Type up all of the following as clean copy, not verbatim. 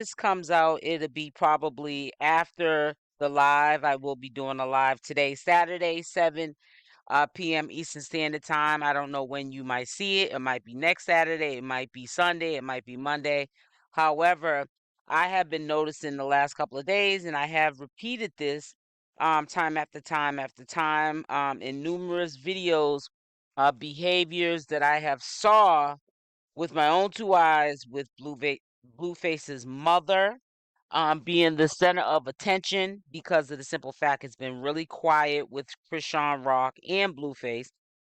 this comes out, it'll be probably after the live. I will be doing a live today, Saturday, 7 p.m. Eastern Standard Time. I don't know when you might see it. It might be next Saturday, it might be Sunday, it might be Monday. However, I have been noticing the last couple of days, and I have repeated this time after time after time in numerous videos, behaviors that I have saw with my own two eyes with Blueface's mother being the center of attention because of the simple fact it's been really quiet with Chrisean Rock and Blueface.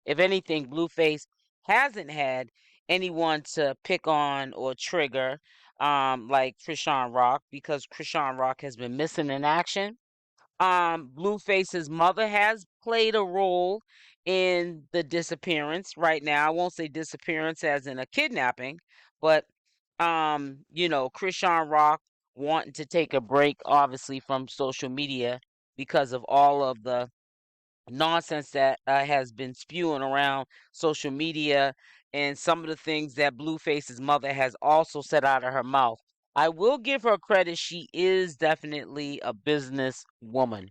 If anything, Blueface hasn't had anyone to pick on or trigger like Chrisean Rock because Chrisean Rock has been missing in action. Blueface's mother has played a role in the disappearance right now. I won't say disappearance as in a kidnapping, but Chrisean Rock wanting to take a break obviously from social media because of all of the nonsense that has been spewing around social media and some of the things that Blueface's mother has also said out of her mouth. I will give her credit. She is definitely a business woman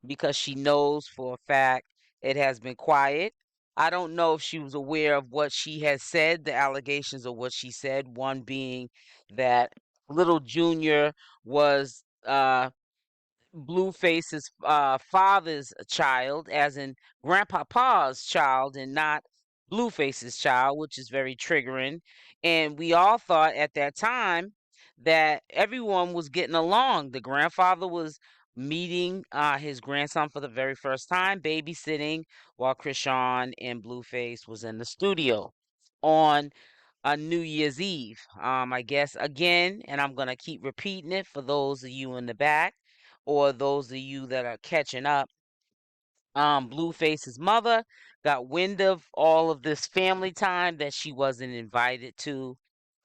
because she knows for a fact it has been quiet. I don't know if she was aware of what she has said, the allegations of what she said, one being that little Junior was Blueface's father's child, as in Grandpapa's child, and not Blueface's child, which is very triggering. And we all thought at that time that everyone was getting along. The grandfather was meeting his grandson for the very first time, babysitting, while Chrisean and Blueface was in the studio on New Year's Eve. I guess again, and I'm gonna keep repeating it for those of you in the back or those of you that are catching up. Blueface's mother got wind of all of this family time that she wasn't invited to,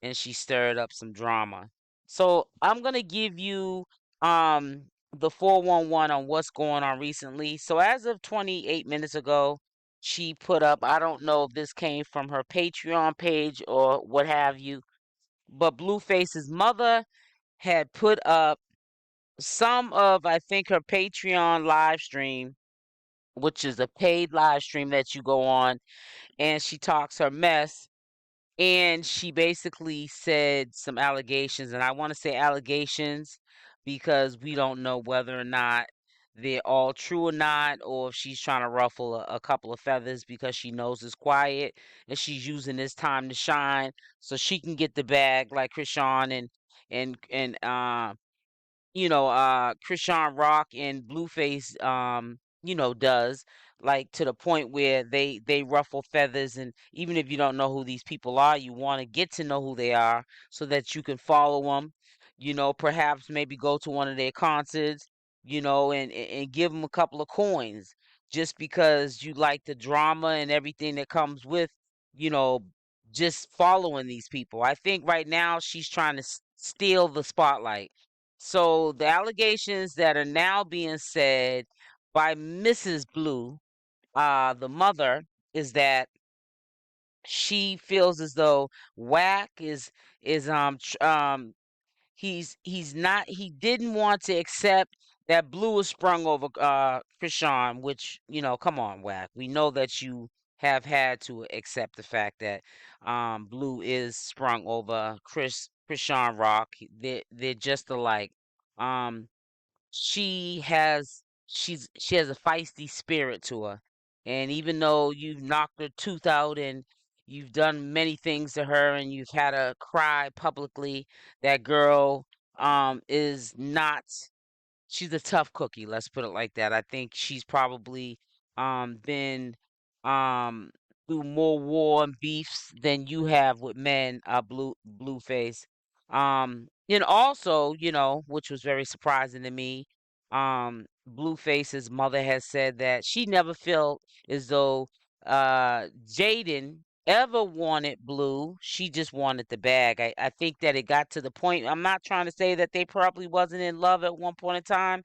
and she stirred up some drama. So I'm gonna give you the 411 on what's going on recently. So as of 28 minutes ago, she put up, I don't know if this came from her Patreon page or what have you, but Blueface's mother had put up some of, I think, her Patreon live stream, which is a paid live stream that you go on, and she talks her mess. And she basically said some allegations, and I want to say allegations because we don't know whether or not they're all true or not, or if she's trying to ruffle a couple of feathers because she knows it's quiet and she's using this time to shine so she can get the bag like Krishan and Chrisean Rock and Blueface, does, like to the point where they ruffle feathers, and even if you don't know who these people are, you want to get to know who they are so that you can follow them. Perhaps maybe go to one of their concerts, and give them a couple of coins just because you like the drama and everything that comes with, you know, just following these people. I think right now she's trying to steal the spotlight. So the allegations that are now being said by Mrs. Blue, the mother, is that she feels as though Whack is he's not he didn't want to accept that Blue was sprung over Krishan, which, come on, Whack. We know that you have had to accept the fact that Blue is sprung over Krishan Rock. They're just alike. Um she has a feisty spirit to her. And even though you've knocked her tooth out and you've done many things to her and you've had her cry publicly, that girl is not she's a tough cookie, let's put it like that. I think she's probably been um through more war and beefs than you have with men, Blueface. And also, which was very surprising to me, Blueface's mother has said that she never felt as though Jaidyn ever wanted Blue. She just wanted the bag. I think that it got to the point. I'm not trying to say that they probably wasn't in love at one point in time,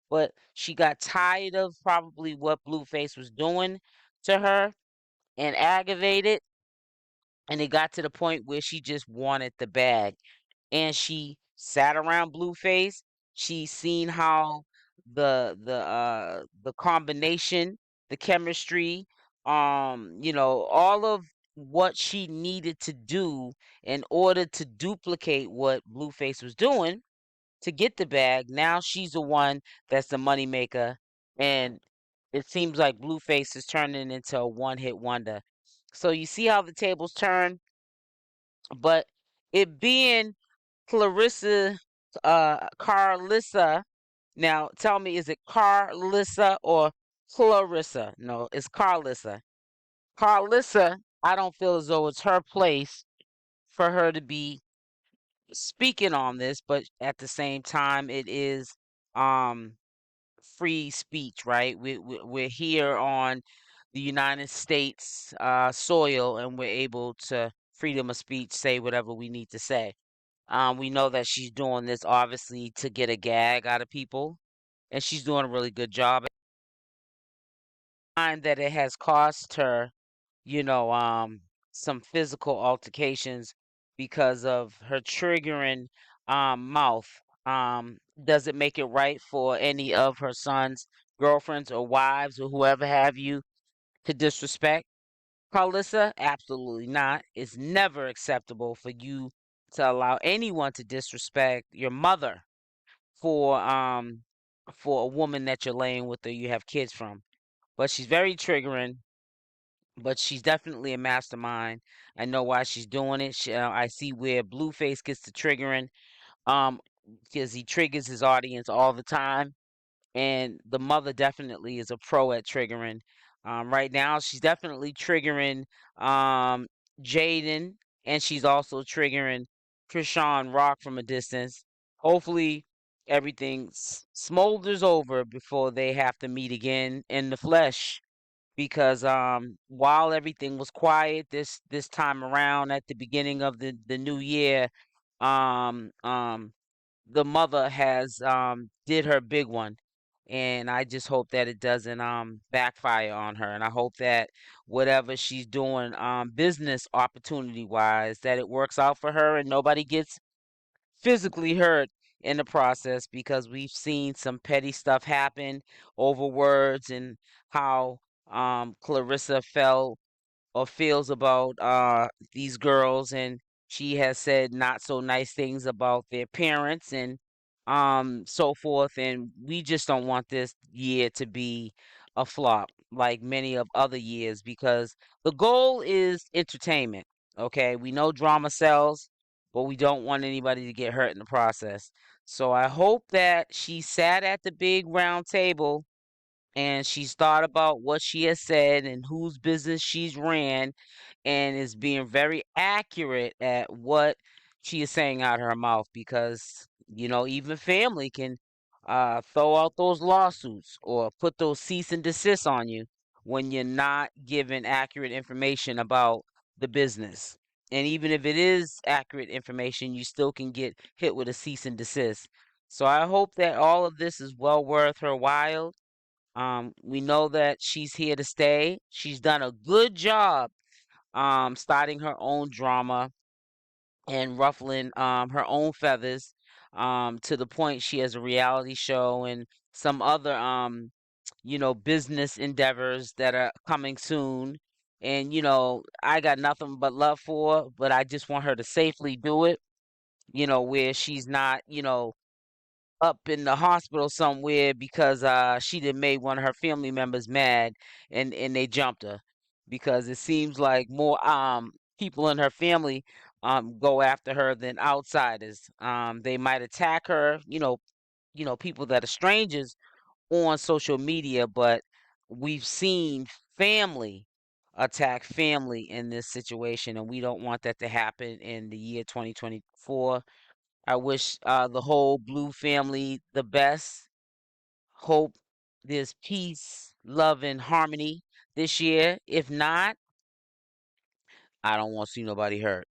but she got tired of probably what Blueface was doing to her and aggravated. And it got to the point where she just wanted the bag. and she sat around Blueface. She seen how the combination, the chemistry, all of what she needed to do in order to duplicate what Blueface was doing to get the bag. Now she's the one that's the money maker, and it seems like Blueface is turning into a one-hit wonder. So you see how the tables turn, but it being Karlissa. Now tell me, is it Karlissa or Clarissa? No, it's Karlissa. Karlissa, I don't feel as though it's her place for her to be speaking on this, but at the same time, it is um free speech, right? We're here on the United States soil, and we're able to freedom of speech say whatever we need to say. We know that she's doing this obviously to get a gag out of people, and she's doing a really good job. And that it has cost her, you know, some physical altercations because of her triggering mouth. Does it make it right for any of her sons' girlfriends or wives or whoever have you to disrespect Carlissa? Absolutely not. It's never acceptable for you to allow anyone to disrespect your mother for um for a woman that you're laying with or you have kids from. But she's very triggering, but she's definitely a mastermind. I know why she's doing it. I see where Blueface gets the triggering, um, because he triggers his audience all the time, and the mother definitely is a pro at triggering. Right now, she's definitely triggering um, Jaidyn, and she's also triggering Chrisean Rock from a distance. Hopefully, everything smolders over before they have to meet again in the flesh. Because while everything was quiet this time around at the beginning of the new year, um, um, the mother has did her big one, and I just hope that it doesn't backfire on her, and I hope that whatever she's doing business opportunity wise, that it works out for her and nobody gets physically hurt in the process, because we've seen some petty stuff happen over words, and how Clarissa felt or feels about these girls, and she has said not so nice things about their parents, and so forth, and we just don't want this year to be a flop like many of other years, because the goal is entertainment. Okay, we know drama sells, but we don't want anybody to get hurt in the process. So I hope that she sat at the big round table and she's thought about what she has said and whose business she's ran, and is being very accurate at what she is saying out of her mouth, because even family can throw out those lawsuits or put those cease and desist on you when you're not giving accurate information about the business. And even if it is accurate information, you still can get hit with a cease and desist. So I hope that all of this is well worth her while. We know that she's here to stay. She's done a good job starting her own drama and ruffling her own feathers, to the point she has a reality show and some other business endeavors that are coming soon. And I got nothing but love for her, but I just want her to safely do it, where she's not, up in the hospital somewhere because she did made one of her family members mad, and they jumped her, because it seems like more people in her family go after her than outsiders. They might attack her, people that are strangers on social media, but we've seen family attack family in this situation, and we don't want that to happen in the year 2024. I wish the whole Blue family the best. Hope there's peace, love, and harmony this year. If not, I don't want to see nobody hurt.